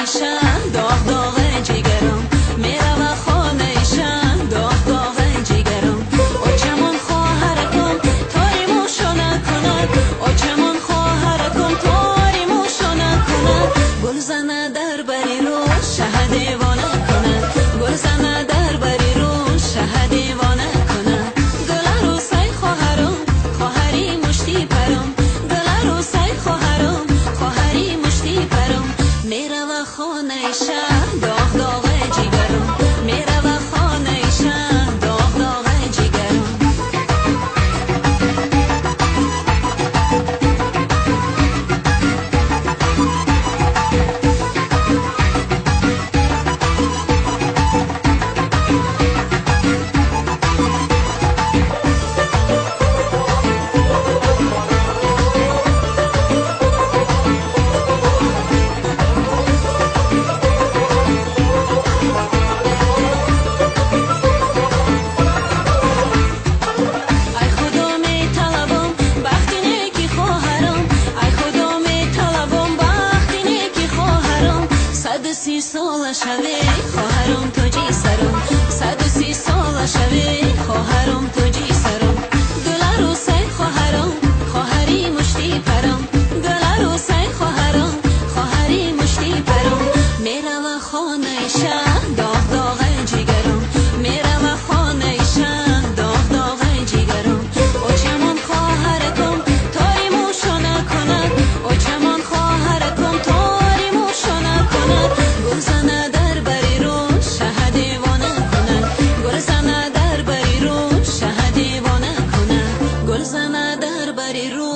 ایشان داغ داغ جگرم میرم خانه ایشان داغ داغ جگرم او چمن خواهرکم تاری موشو نکند او چمن خواهرکم تاری موشو نکند گل زنه در بری رو شه دیوانه کند گل زنه در بری رو شه دیوانه کند گل عروسی خواهرم خواهری مشتی پرم گل عروسی خواهرم خواهری مشتی پرم میرم خانه ایشان داغ داغ جگرم میرم خانه ایشان داغ داغ جگرم سی سال شوی خواهرم تو جی سرم 130 سال شوی خواهرم تو جی سرم گل عروسی خواهرم خواهری مشتی پرم گل عروسی خواهرم خواهری مشتی پرم میرم خانه ایشان داغ داغ جگرم میرم خانه ایشان داغ داغ جگرم او چمن خواهرکم تاری موشو نکند او چمن خواهرکم تاری موشو نکند گل زنه در بری رو شه دیوانه کند گل زنه در بری رو شه دیوانه کند گل زنه در بری رو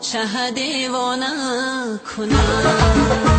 شه دیوانه کند